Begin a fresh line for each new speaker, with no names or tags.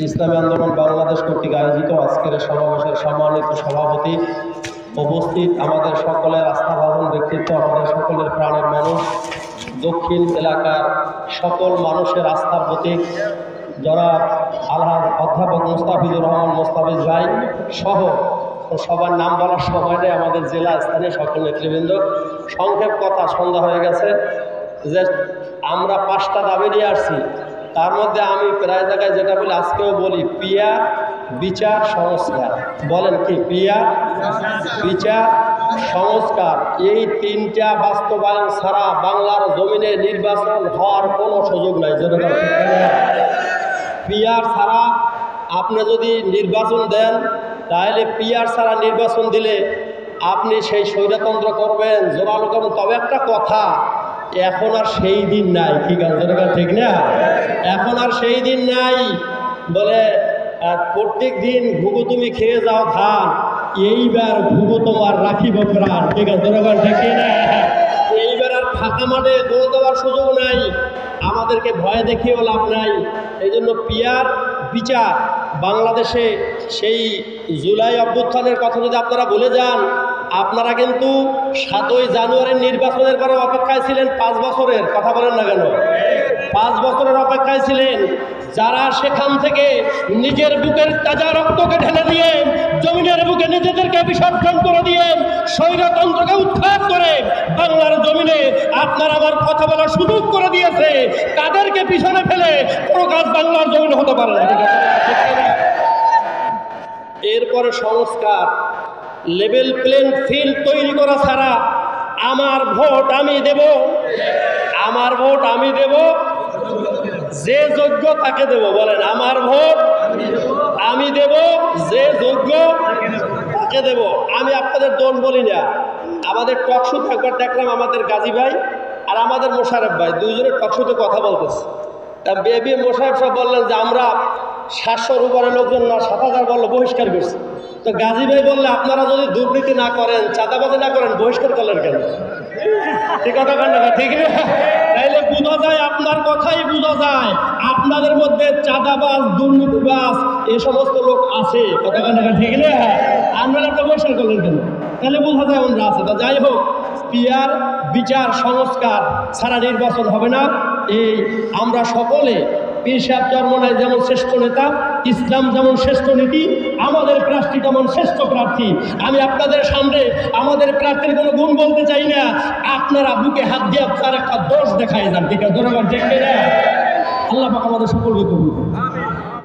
ইসলামী আন্দোলন বাংলাদেশ কর্তৃক আয়োজিত আজকের সমাবেশের সম্মানিত সভাপতি, উপস্থিত আমাদের সকলের আস্থাভাজন ব্যক্তিত্ব, আমাদের সকলের প্রাণের মানুষ, দক্ষিণ এলাকার সকল মানুষের আস্থার প্রতীক জনাব আলহাজ অধ্যাপক মোস্তাফিজুর রহমান মোস্তাফিজ ভাই সহ সবার নাম বলার সময় নেই, আমাদের জেলা স্থানীয় সকল নেতৃবৃন্দ। সংক্ষেপ কথা, সন্ধ্যা হয়ে গেছে, যে আমরা 5টা দাবি নিয়ে আসছি। তার মধ্যে আমি প্রায় জায়গায় যেটা বলি, আজকেও বলি, পিয়ার, বিচার, সংস্কার। বলেন কি? পিয়ার, বিচার, সংস্কার। এই 3টা বাস্তবায়ন ছাড়া বাংলার জমিনে নির্বাচন হওয়ার কোনো সুযোগ নাই। পিয়ার ছাড়া আপনি যদি নির্বাচন দেন, তাহলে পিয়ার ছাড়া নির্বাচন দিলে আপনি সেই স্বৈরতন্ত্র করবেন, জোরালো করবেন। তবে একটা কথা, এখন আর সেই দিন নাই। ঠিক আছে, ঠিক না? এখন আর সেই দিন নাই। বলে প্রত্যেক দিন ঘুঘু তুমি খেয়ে যাও ধান, এইবার ঘুঘু তোমার রাখিব প্রাণ। ঠিক আছে, ঠিক না? এইবার আর ফাঁকা মাঠে গোল দেওয়ার সুযোগ নাই, আমাদেরকে ভয় দেখিয়েও লাভ নাই। এই জন্য পিয়ার, বিচার। বাংলাদেশে সেই জুলাই অভ্যুত্থানের কথা যদি আপনারা ভুলে যান, আপনারা কিন্তু 7ই জানুয়ারির নির্বাচনের পরে অপেক্ষায় ছিলেন 5 বছরের। কথা বলেন না কেন? 5 বছরের অপেক্ষায় ছিলেন, যারা সেখান থেকে নিজের বুকের তাজা রক্তকে ঢেলে দিয়ে, জমিনের বুকে নিজেদেরকে বিসর্জন করে দিয়ে, স্বৈরতন্ত্রকে উৎখাত করে বাংলার জমিনে আপনার আমার কথা বলার সুযোগ করে দিয়েছে, তাদেরকে পিছনে ফেলে কোনো কাজ বাংলার জমিনে হতে পারে না। এরপরে সংস্কার, লেভেল প্লেইং ফিল্ড তৈরি করা ছাড়া আমার ভোট আমি দেব, আমার ভোট আমি দেব, যে যোগ্য তাকে দেব। বলেন, আমার ভোট আমি দেব, যে যোগ্য তাকে দেব। আমি আপনাদের দোষ বলি না। আমাদের টকশোতে একবার দেখলাম, আমাদের গাজী ভাই আর আমাদের মোশারফ ভাই দুইজনের টকশোতে কথা বলতেছে। তা বেবি মোশারফ সব বললেন যে আমরা 700-র উপরে লোকজন না, 7000 বললো বহিষ্কার করছি। তো গাজী ভাই বললে, আপনারা যদি দুর্নীতি না করেন, চাঁদাবাজি না করেন, বহিষ্কার করলেন কেন? ঠিক কথা কেন? ঠিক না? তাইলে বোঝা যায়, আপনার কথাই বোঝা যায় আপনাদের মধ্যে চাঁদাবাজ, দুর্নীতিবাজ এ সমস্ত লোক আছে। কথা কেন? ঠিক না? আপনারা তো বহিষ্কার করলেন কেন? তাহলে বোঝা যায় ওনারা আছে। তা যাই হোক, পিয়ার, বিচার, সংস্কার ছাড়া নির্বাচন হবে না। এই আমরা সকলে, পীর সাহেব চরমনাই যেমন শ্রেষ্ঠ নেতা, ইসলাম যেমন শ্রেষ্ঠ নীতি, আমাদের প্রার্থী তেমন শ্রেষ্ঠ প্রার্থী। আমি আপনাদের সামনে আমাদের প্রার্থীর কোনো গুণ বলতে চাই না, আপনারা বুকে হাত দিয়ে তার একটা দোষ দেখায় যান। ঠিক আছে, ধন্যবাদ। দেখবে না, আল্লাহ পাক আমাদের সকলকে কবুল করুন।